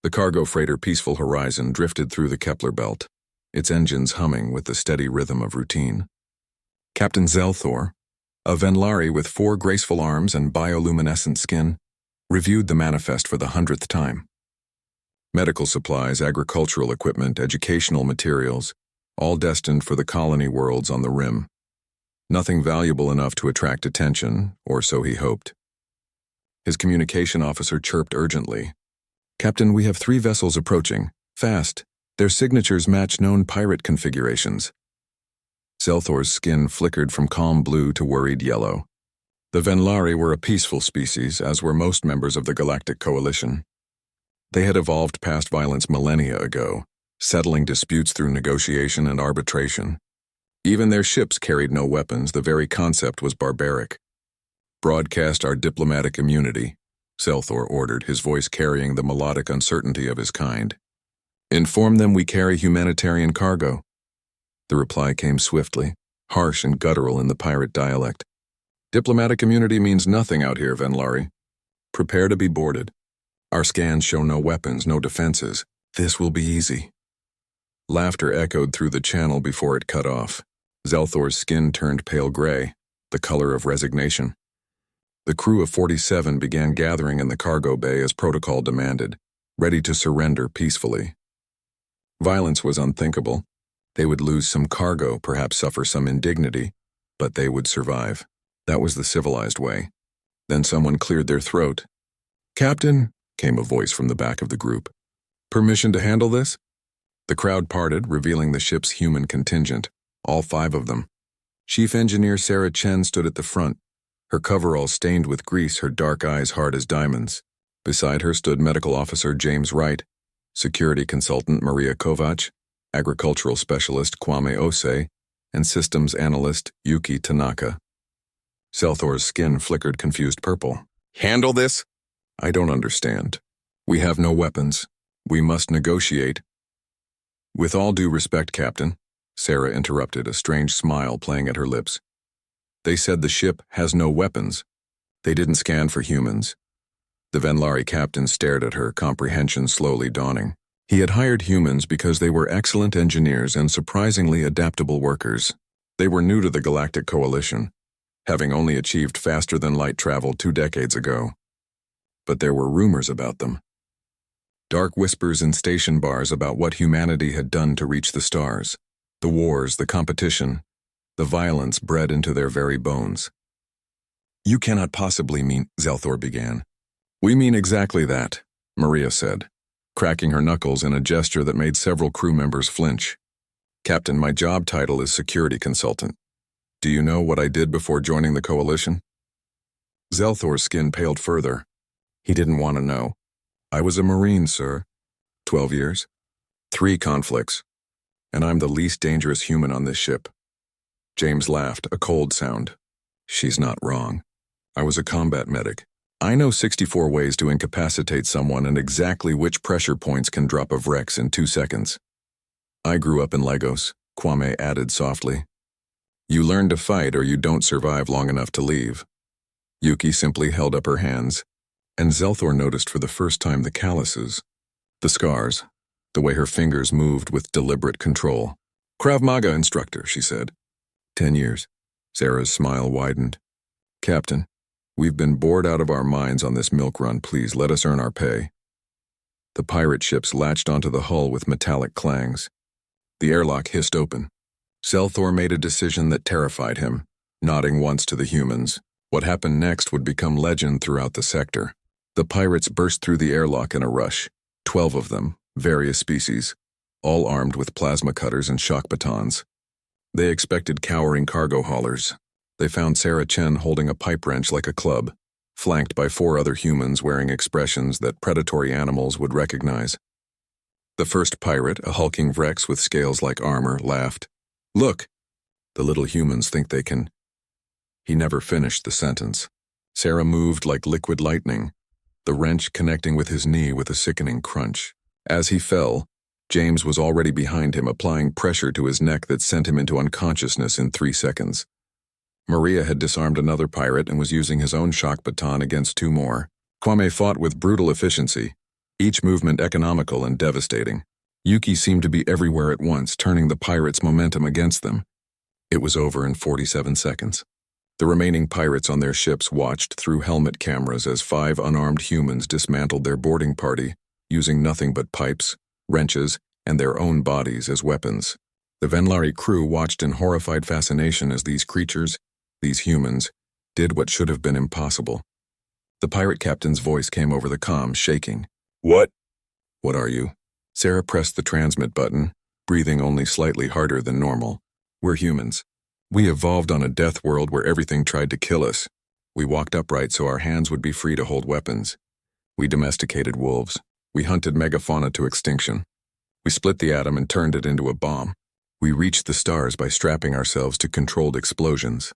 The cargo freighter Peaceful Horizon drifted through the Kepler belt, its engines humming with the steady rhythm of routine. Captain Zelthor, a Venlari with 4 graceful arms and bioluminescent skin, reviewed the manifest for the 100th time. Medical supplies, agricultural equipment, educational materials, all destined for the colony worlds on the rim. Nothing valuable enough to attract attention, or so he hoped. His communication officer chirped urgently. "Captain, we have 3 vessels approaching. Fast. Their signatures match known pirate configurations." Zelthor's skin flickered from calm blue to worried yellow. The Venlari were a peaceful species, as were most members of the Galactic Coalition. They had evolved past violence millennia ago, settling disputes through negotiation and arbitration. Even their ships carried no weapons. The very concept was barbaric. "Broadcast our diplomatic immunity," Zelthor ordered, his voice carrying the melodic uncertainty of his kind. "Inform them we carry humanitarian cargo." The reply came swiftly, harsh and guttural in the pirate dialect. "Diplomatic immunity means nothing out here, Venlari. Prepare to be boarded. Our scans show no weapons, no defenses. This will be easy." Laughter echoed through the channel before it cut off. Zelthor's skin turned pale gray, the color of resignation. The crew of 47 began gathering in the cargo bay as protocol demanded, ready to surrender peacefully. Violence was unthinkable. They would lose some cargo, perhaps suffer some indignity, but they would survive. That was the civilized way. Then someone cleared their throat. "Captain," came a voice from the back of the group. "Permission to handle this?" The crowd parted, revealing the ship's human contingent, all 5 of them. Chief Engineer Sarah Chen stood at the front, her coverall stained with grease, her dark eyes hard as diamonds. Beside her stood Medical Officer James Wright, Security Consultant Maria Kovac, Agricultural Specialist Kwame Osei, and Systems Analyst Yuki Tanaka. Zelthor's skin flickered confused purple. "Handle this?" "I don't understand. We have no weapons. We must negotiate." "With all due respect, Captain," Sarah interrupted, a strange smile playing at her lips. "They said the ship has no weapons. They didn't scan for humans." The Venlari captain stared at her, comprehension slowly dawning. He had hired humans because they were excellent engineers and surprisingly adaptable workers. They were new to the Galactic Coalition, having only achieved faster-than-light travel 2 decades ago. But there were rumors about them. Dark whispers in station bars about what humanity had done to reach the stars. The wars, the competition, the violence bred into their very bones. "You cannot possibly mean," Zelthor began. "We mean exactly that," Maria said, cracking her knuckles in a gesture that made several crew members flinch. "Captain, my job title is Security Consultant. Do you know what I did before joining the Coalition?" Zelthor's skin paled further. He didn't want to know. "I was a Marine, sir. 12 years. 3 conflicts. And I'm the least dangerous human on this ship." James laughed, a cold sound. "She's not wrong. I was a combat medic. I know 64 ways to incapacitate someone and exactly which pressure points can drop a Vrex in 2 seconds. I grew up in Lagos," Kwame added softly. "You learn to fight or you don't survive long enough to leave." Yuki simply held up her hands, and Zelthor noticed for the first time the calluses, the scars, the way her fingers moved with deliberate control. "Krav Maga instructor," she said. 10 years. Sarah's smile widened. "Captain, we've been bored out of our minds on this milk run. Please let us earn our pay." The pirate ships latched onto the hull with metallic clangs. The airlock hissed open. Zelthor made a decision that terrified him, nodding once to the humans. What happened next would become legend throughout the sector. The pirates burst through the airlock in a rush, 12 of them, various species, all armed with plasma cutters and shock batons. They expected cowering cargo haulers. They found Sarah Chen holding a pipe wrench like a club, flanked by 4 other humans wearing expressions that predatory animals would recognize. The first pirate, a hulking Vrex with scales like armor, laughed. "Look, the little humans think they can—" He never finished the sentence. Sarah moved like liquid lightning, the wrench connecting with his knee with a sickening crunch. As he fell, James was already behind him, applying pressure to his neck that sent him into unconsciousness in 3 seconds. Maria had disarmed another pirate and was using his own shock baton against 2 more. Kwame fought with brutal efficiency, each movement economical and devastating. Yuki seemed to be everywhere at once, turning the pirates' momentum against them. It was over in 47 seconds. The remaining pirates on their ships watched through helmet cameras as 5 unarmed humans dismantled their boarding party, using nothing but pipes, wrenches, and their own bodies as weapons. The Venlari crew watched in horrified fascination as these creatures, these humans, did what should have been impossible. The pirate captain's voice came over the comm, shaking. What? What are you? Sarah pressed the transmit button, breathing only slightly harder than normal. We're humans. We evolved on a death world where everything tried to kill us. We walked upright so our hands would be free to hold weapons. We domesticated wolves. We hunted megafauna to extinction. We split the atom and turned it into a bomb. We reached the stars by strapping ourselves to controlled explosions.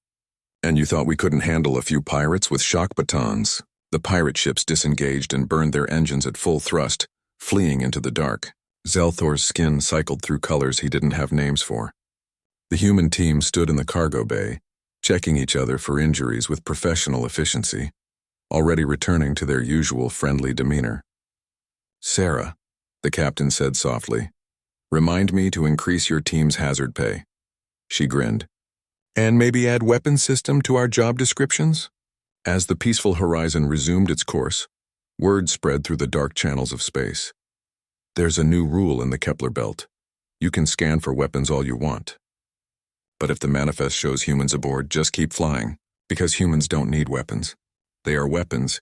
And you thought we couldn't handle a few pirates with shock batons? The pirate ships disengaged and burned their engines at full thrust, fleeing into the dark. Zelthor's skin cycled through colors he didn't have names for. The human team stood in the cargo bay, checking each other for injuries with professional efficiency, already returning to their usual friendly demeanor. Sarah, the captain said softly, remind me to increase your team's hazard pay. She grinned. And maybe add weapon system to our job descriptions? As the peaceful horizon resumed its course, word spread through the dark channels of space. There's a new rule in the Kepler belt. You can scan for weapons all you want. But if the manifest shows humans aboard, just keep flying, because humans don't need weapons. They are weapons